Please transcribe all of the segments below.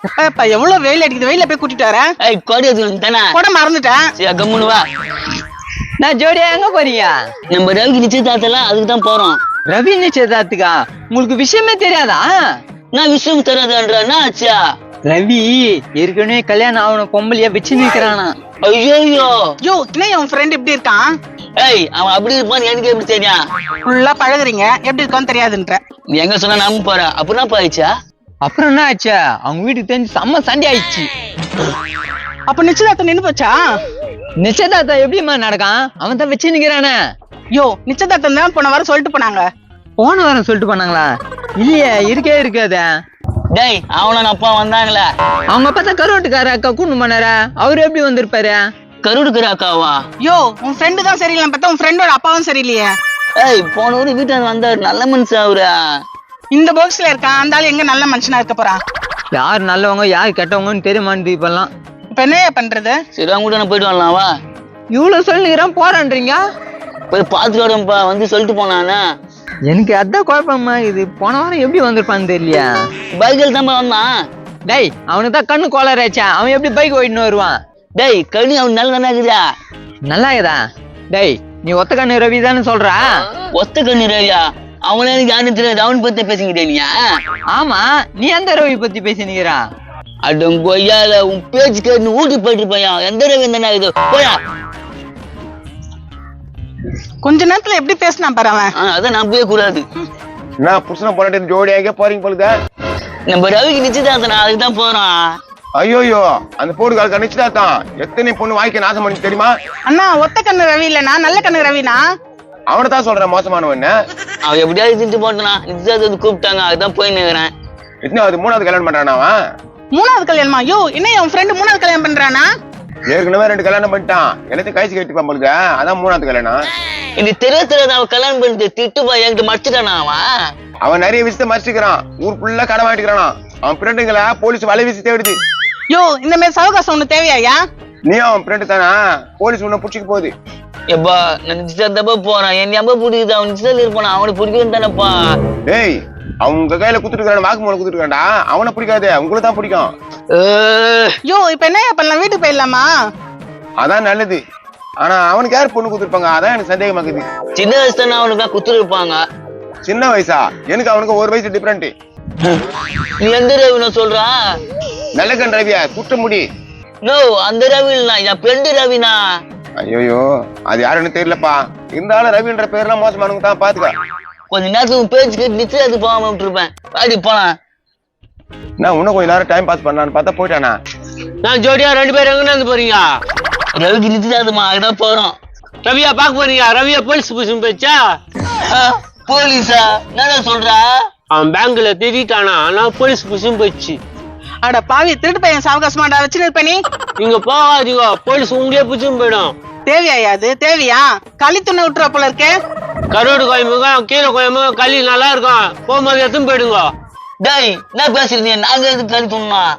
எப்ப எவ்வளவு வெயில் அடிக்குது, வெயில போய் கூட்டிட்டு வரேன். கோடி தானே கூட மறந்துட்டேன். கம்முனு வா. நான் ஜோடியா எங்க போறீங்க? நம்ம ரவிக்கு நிச்சயதார்த்தம் அதுக்கு தான் போறோம். ரவி நிச்சயதார்த்துக்கா? உங்களுக்கு விஷயமே தெரியாதா? நான் விஷயம் தெரியாதுன்றா ஆச்சா? ரவி ஏற்கனவே கல்யாணம் ஆகணும் பொம்பளையா வச்சு நிக்கிறானா. ஐயோ யோ, இன்னும் உன் ஃப்ரெண்ட் எப்படி இருக்கான்? அவன் அப்படி இருப்பான்னு எனக்கு எப்படி தெரியும்? ஃபுல்லா பழகுறீங்க, எப்படி இருக்கான்னு தெரியாதுன்ற. நீ எங்க சொன்னா நாம போற அப்படின்னா போயிடுச்சா? அப்புறம் என்ன ஆச்சா? அவங்க வீட்டுக்கு தெரிஞ்சு செம்ம சண்டை ஆயிடுச்சு. அப்ப நிச்சயதார்த்தம் நின்னு போச்சா? நிச்சயதார்த்தம் எப்படிமா நடக்கான்? அவன் தான் வச்சு நிக்கிறானே. யோ, நிச்சயதார்த்தம் தான் போன வாரம் சொல்லிட்டு போனாங்க. போன வாரம் சொல்லிட்டு போனாங்களா? இல்லையே, இருக்கே இருக்காதே. டேய் அவன அப்பா வந்தாங்களே, அவங்க அப்பா தான் கருவாட்டுக்கார அக்கா கூண்டு பண்ணாரா? அவரு எப்படி வந்திருப்பாரு? கருடுக்கிற அக்காவா? யோ, உன் ஃப்ரெண்டு தான் சரியில்லை பார்த்தா உன் ஃப்ரெண்டோட அப்பாவும் சரியில்லையே. போன ஊரு வீட்டுல வந்தாரு, நல்ல மனுஷன் அவரு. இந்த பாக்ஸ்ல இருக்கான், அந்த ஆளு எங்க நல்ல மனுஷனா இருக்க போறான்? யார் நல்லவங்க யார் கெட்டவங்கன்னு தெரியுமான்னு இப்பெல்லாம். இப்ப என்ன பண்றது? சரி அவங்க கூட போயிட்டு வரலாம் வா. இவ்வளவு சொல்லுங்கிறான் போறான்றீங்க. போய் பாத்துட்டு வரேன்ப்பா வந்து சொல்லிட்டு போனானே. எனக்கு அதான் குழப்பமா இது. போன வாரம் எப்படி வந்திருப்பான்னு தெரியலையா? பைக்கில் தான் வந்தான். டேய் அவனுக்கு தான் கண்ணு கோளாறாச்சா, அவன் எப்படி பைக் ஓடின்னு வருவான்? டேய் கண்ணு அவன் நல்ல தானே இருக்குதா? நல்லா இருக்குதா? டேய் நீ ஒத்த கண்ணு ரவி தானே சொல்றா? ஒத்த கண்ணு ரவியா? அவனே எனக்கு யாரும் தெரியாது, அவன் பத்தி பேசிக்கிட்டே நீயா? ஆமா, நீ எந்த ரவி பத்தி பேசினீரா? அடம் கொய்யால உன் பேச்சு கேட்டு ஊட்டி போயிட்டு போயா. எந்த ரவி தானே இது போயா? கொஞ்ச நேரத்துல எப்படி பேசினா பாரு அவன். அதான் நம்பவே கூடாது. நான் புருஷனை போராட்டி ஜோடியாக போறீங்க போலுத. நம்ம ரவிக்கு நிச்சயதார்த்தம் அதுக்கு தான் போறோம். ஐயோயோ, அந்த போடு கால் நிச்சயதார்த்தம் எத்தனை பொண்ணு வாய்க்க நாசம் பண்ணி தெரியுமா? அண்ணா, ஒத்த கண்ணு ரவி இல்லனா நல்ல கண்ணு ரவினா? அவனை தான் சொல்றேன் மோசமானவன். அவன் எப்படியாவது திட்டு போட்டானா, நிச்சயதார்த்தம் கூப்பிட்டாங்க அதுதான் போய் நிக்கிறேன். எத்தனாவது மூணாவது கல்யாணம் பண்றானா அவன்? மூணாவது கல்யாணமா? யோ, என்ன உன் ஃப்ரெண்டு மூணாவது கல்யாணம் பண்றானா? ஏற்கனவே 2 கல்யாணம் பண்ணிட்டான், எல்லாத்தையும் கைச்சு கட்டிப்பான் போலுத. அதான் மூணாவது கல்யாணம். இது தெரியாது அவன் கல்யாணம் பண்ணிட்டு திட்டுப்பா என்கிட்ட மறைச்சிட்டானா அவன். அவன் நிறைய விஷயத்த மறைச்சிக்கிறான், ஊர் ஃபுல்லா கடை வாங்கிக்கிறானா. அவன் ஃப்ரெண்டுங்களை போலீஸ் வலை வீசி தேடுது. யோ, இந்த மாதிரி சவகாசம் ஒண்ணு தேவையா? நீ அவன் ஃப்ரெண்டு தானா? போலீஸ் உன்னை புடிச்சிக்க போகுது. எப்பா நான் நிச்சயத்தப்ப போறான், என் ரொம்ப பிடிக்குது. அவன் நிச்சயத்தில் இருப்பான், அவனை பிடிக்கும் தானேப்பா. டேய் அவங்க கையில குத்துட்டு வாக்குமூலம் குத்துட்டுக்காண்டா, அவனை பிடிக்காது, உங்களுக்கு தான் பிடிக்கும். யோ, இப்ப என்ன பண்ணலாம்? வீட்டுக்கு போயிடலாமா? அதான் நல்லது. ஆனா அவனுக்கு யார் பொண்ணு குத்துருப்பாங்க? அதான் எனக்கு சந்தேகமாக்குது. சின்ன வயசு தானே அவனுக்கு குத்துரு இருப்பாங்க. சின்ன வயசா? எனக்கு அவனுக்கு 1 வயசு டிஃபரெண்ட். நீ எந்த ரவின்னு சொல்றா? நல்லக்கண் ரவியா? குட்ட முடி. நோ, அந்த ரவி இல்ல, என் ஃப்ரெண்டு ரவினா. ஐயோயோ, அது யாருன்னு தெரியலப்பா. இருந்தாலும் ரவின்ற பேர்லாம் மோசமானவங்க தான், பாத்துக்க. கொஞ்ச நேரத்துக்கு பேச்சு கேட்டு நிச்சயம் போகாம விட்டுருப்பேன். வாடி போலாம். நான் இன்னும் கொஞ்ச நேரம் டைம் பாஸ் பண்ணலான்னு பார்த்தா போயிட்டானா? நான் ஜோடியா 2 பேரும் எங்க இருந்து போறீங்க? ரவிக்கு நிச்சயதார்த்தமா அதுதான் போறோம். ரவியா பாக்க போறீங்க? ரவியா போலீஸ் புடிச்சு போச்சா? போலீஸா? என்ன சொல்றா? அவன் பேங்க்ல திருட்டானா, ஆனா போலீஸ் புடிச்சு போச்சு. அட பாவி, திருட்டு பையன் சவகாசமாடா வச்சுன்னு இருப்ப நீ. நீங்க போகாதீங்க, போலீஸ் உங்களே புடிச்சு போயிடும். தேவையா? அது தேவையா? களி துண்ணை விட்டுற போல இருக்கே. கருவாடு கோயம்புக்கும் கீரை கோயம்புக்கும் களி நல்லா இருக்கும், போகும்போது எடுத்துன்னு போயிடுங்க. டேய் என்ன பேசுறீங்க? நாங்க எதுக்கு கழி தூண்ணோம்?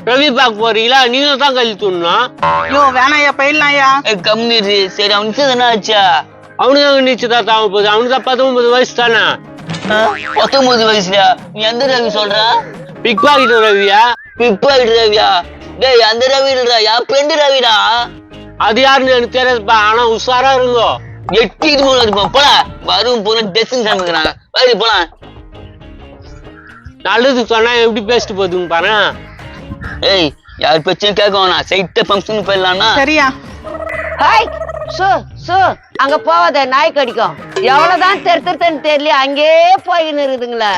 ரவி பார்க்க போறீங்களா? நீங்க தான் களி தூண்ணோம். யோ, வேணாயா, போயிடலாம்யா. கம்மிடு. சரி அவன் நிச்சயம் என்ன ஆச்சா? அவனுக்கு நிச்சயதார்த்தம் ஆக போகுது. அவனுக்கு தான் 19 வயசு தானே. 19 வயசுல? நீ எந்த ரவி சொல்ற? பிக் பாக்கெட் ரவியா? பிக் பாக்கெட் ரவியா? டேய் அந்த ரவி இல்லடா, என் ஃப்ரெண்டு ரவிடா. அது யாருன்னு எனக்கு தெரியாதுப்பா, ஆனா உஷாரா இருங்கோ. எட்டிட்டு போல இருப்போம். போல வரும் போல டெஸ்டிங் சமைக்கிறாங்க. வாடி போலாம். நல்லது சொன்னா எப்படி பேசிட்டு போகுதுன்னு பாரு. ஏய் யார் பேச்சும் கேட்க வேணாம், சைட்ட ஃபங்க்ஷன் போயிடலாம்னா. சரியா? ஹாய் சோ அங்க போவாத, நாய் கடிக்கும். எவ்வளவுதான் தெருத்தன்னு தெரியல, அங்கே போயின்னு இருக்குதுங்களே.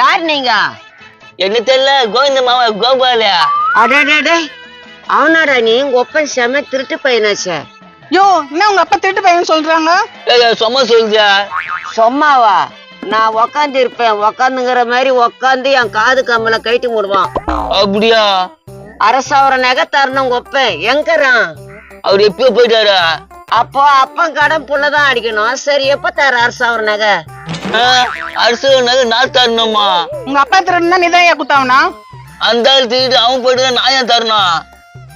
யார் நீங்க? என்ன தெரியல, கோவிந்த மாவா கோபாலியா? அடடே, அவனாடா நீ? உங்க ஒப்பன் செம திருட்டு பையனாச்சே. யோ, என்ன உங்க அப்பா திருட்டு பையன் சொல்றாங்க? சும்மா சொல்றியா? சொம்மாவா? நான் உக்காந்து இருப்பேன், உக்காந்துங்கிற மாதிரி உக்காந்து என் காது கம்மல கைட்டு மூடுவான். அப்படியா? அரசாவர நகை தரணும் உங்க ஒப்பன். எங்கறான்? அவர் எப்பயோ போயிட்டாரா? அப்போ அப்பன் கடன் புள்ளதான் அடிக்கணும். சரி, எப்ப தர அரசாவர நகை? அரசு நகை நான் தரணுமா? உங்க அப்பா திருடுனா நீதான் குத்தாவனா? அந்த ஆள் திருட்டு அவன் போயிட்டு நான் ஏன் தரணும்?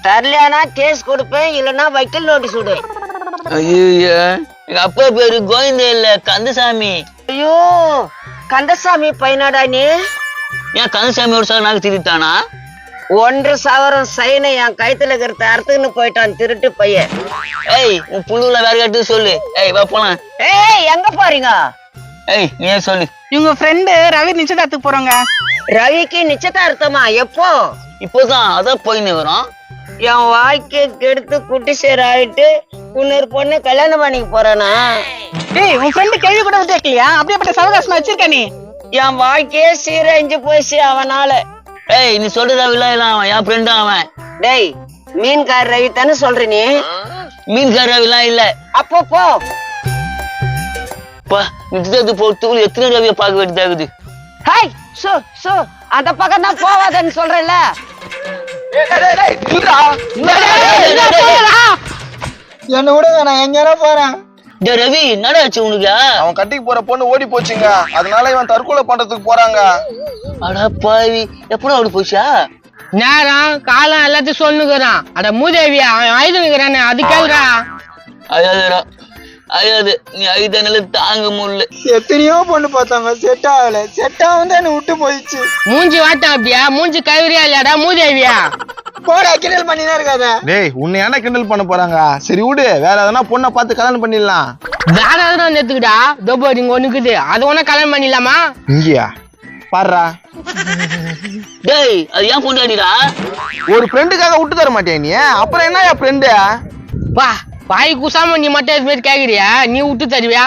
தரலையானா கேஸ் கொடுப்பேன், இல்லன்னா வக்கீல் நோட்டீஸ் விடு. ஐயோ, எங்க அப்பா பேரு கோவிந்த இல்ல, கந்தசாமி. ஐயோ, கந்தசாமி பையனாடா நீ? ஏன் கந்தசாமியோட சார் நாக்கு திருட்டானா? 1 சவரம் சைனை என் கைத்துல இருக்கிறத அறுத்துன்னு போயிட்டான் திருட்டு பையன். ஏய் உன் புள்ளுல வேற கேட்டு சொல்லு. ஏய் வா போலாம். ஏய் எங்க போறீங்க? ஏய் நீ சொல்லு. இவங்க ஃப்ரெண்டு ரவி நிச்சயதார்த்துக்கு போறோங்க. ரவிக்கு நிச்சயதார்த்தமா? எப்போ? இப்போதான் அதான் போயின்னு வரோம். என் வாழ்க்கை கெடுத்து குட்டி சேர் ஆயிட்டு இன்னொரு பொண்ணு கல்யாணம் பண்ணிக்க போறானா? ஏய் உன் ஃப்ரெண்டு கேள்வி கூட கேட்கலையா? அப்படியேப்பட்ட சவகாசமா வச்சிருக்க நீ. என் வாழ்க்கையே சீரழிஞ்சு போச்சு அவனால. ஏய் நீ சொல்ற ரவி இல்ல அவன் என் ஃப்ரெண்டு அவன். டேய் மீன்கார ரவி தானே சொல்ற நீ? மீன்கார ரவி இல்ல. அப்போ போ. நிச்சயத்துக்கு போறதுக்குள்ள எத்தனை ரவியை பார்க்க வேண்டியதாகுது. ஹாய் சோ சோ அந்த பக்கம் தான் போவாதன்னு சொல்றேன்ல. என்ன விடுங்க, நான் எங்கேயாரோ போறேன். டேய் ரவி என்னடா ஆச்சு உனக்கு? அவன் கட்டிக்கு போற பொண்ணு ஓடி போச்சுங்க, அதனால இவன் தற்கொலை பண்றதுக்கு போறாங்க. அடா பாவி, எப்படா ஓடி போச்சா? நேரம் காலம் எல்லாத்தையும் சொல்லுகிறான். அட மூதேவியா அவன் ஆயுதங்கிறானே அது கேளுடா. அழாதுடா அழாது, நீ அழுதானால தாங்க முடியல. எத்தனையோ பொண்ணு பார்த்தாங்க, செட் ஆகல. செட் ஆகும் என்ன விட்டு போயிடுச்சு. மூஞ்சி வாட்டா அப்படியா? மூஞ்சி கவிரியா இல்லையாடா மூதேவியா? போடா, கிண்டல் பண்ணிதான் இருக்காத. டேய் உன்னை ஏன்டா கிண்டல் பண்ண போறாங்க? சரி விடு, வேற எதனா பொண்ணை பார்த்து கல்யாணம் பண்ணிடலாம். வேற எதுனா வந்து எடுத்துக்கிட்டா தோபோ இங்க ஒண்ணுக்குது, அது ஒண்ணா கல்யாணம் பண்ணிடலாமா? இங்கயா பாடுறா. டேய் அது ஏன் பொண்டாடிடா? ஒரு ஃப்ரெண்டுக்காக விட்டு தர மாட்டியா நீ? அப்புறம் என்ன என் ஃப்ரெண்டு? பா வாய் குசாம நீ மட்டும் இது மாதிரி கேக்குறியா? நீ விட்டு தருவியா?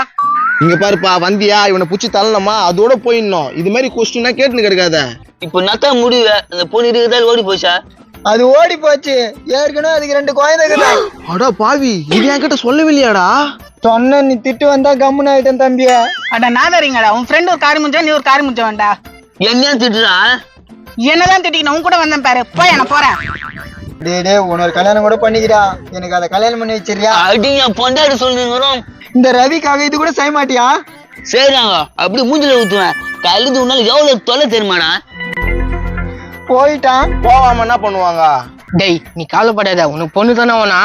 இங்க பாருப்பா, வந்தியா இவனை புடிச்சு தள்ளணுமா அதோட போயிடணும். இது மாதிரி கொஸ்டின்னா கேட்டுன்னு கிடைக்காத. இப்ப நத்தா முடிவு, அந்த பொண்ணு இருக்குதா ஓடி போச்சா? அது ஓடி போச்சு. ஏற்கனவே அதுக்கு 2 குழந்தைங்க. அடா பாவி, இது என்கிட்ட சொல்லவில்லையாடா? சொன்ன நீ திட்டு வந்தா கம்முன்னு ஆயிட்டேன் தம்பிய. அட நாதறிங்கடா, உன் ஃப்ரெண்டு ஒரு காரி முடிஞ்சா நீ ஒரு காரி முடிஞ்ச வேண்டா. என்ன திட்டுறா? என்னதான் திட்டிக்கணும், உன் கூட வந்தேன் பாரு. போய் நான் போறேன். டே உன்னொரு கல்யாணம் கூட பண்ணிக்கிறா, எனக்கு அதை கல்யாணம் பண்ணி வச்சிருக்கியா? அடி என் பொண்டாடி சொல்லுங்கிறோம். இந்த ரவிக்காக இது கூட செய்ய மாட்டியா? சரிங்க அப்படி மூஞ்சில ஊத்துவேன். கழுது உன்னால எவ்வளவு தொலை தெரியுமாடா? போயிட்டான். போவாம என்ன பண்ணுவாங்க? டேய் நீ கவலைப்படாத, உனக்கு பொண்ணு தானே வேணா?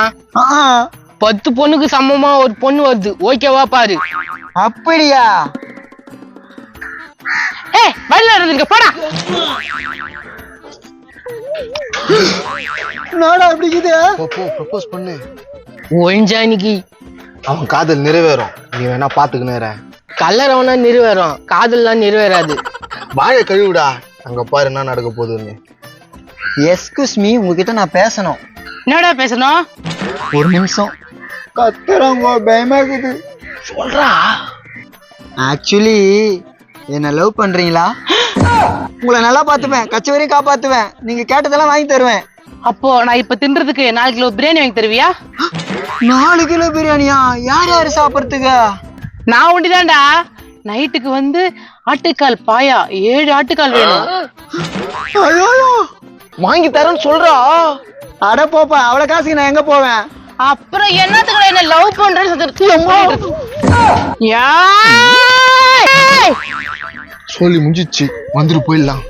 10 பொண்ணுக்கு சமமா ஒரு பொண்ணு வருது, ஓகேவா பாரு. அப்படியா? ஏய் வழியில இருந்துக்க போடா. நாடா அப்படிக்குது. போ ப்ரப்போஸ் பண்ணு. ஒழிஞ்சா இன்னைக்கு அவன் காதல் நிறைவேறும், நீ வேணா பாத்துக்கினேற. கல்லறவனா நிறைவேறும், காதல்லாம் நிறைவேறாது. வாழை கழுவிடா, அங்க பாரு என்ன நடக்க போகுதுன்னு. எஸ்கூஸ் மீ, உங்ககிட்ட நான் பேசணும். என்னடா பேசணும்? ஒரு நிமிஷம். கத்துறாங்க, பயமா இருக்குது. சொல்றா. ஆக்சுவலி என்ன லவ் பண்றீங்களா? உங்களை நல்லா பாத்துப்பேன், கட்சி வரையும் காப்பாத்துவேன், நீங்க கேட்டதெல்லாம் வாங்கி தருவேன். அப்போ நான் இப்ப தின்றதுக்கு 4 கிலோ பிரியாணி வாங்கி தருவியா? 4 கிலோ பிரியாணியா? யார் யாரு சாப்பிடுறதுக்கு? நான் ஒண்டிதான்டா. நைட்டுக்கு வந்து ஆட்டுக்கால் பாயா 7 ஆட்டுக்கால் வேணும். ஐயோ, வாங்கி தரேன்னு சொல்றா. அட போப்பா, அவ்வளவு காசுக்கு நான் எங்க போவேன்? அப்புறம் என்னத்துக்கு என்ன லவ் பண்றேன்னு சொல்லி முடிஞ்சிச்சு, வந்துட்டு போயிடலாம்.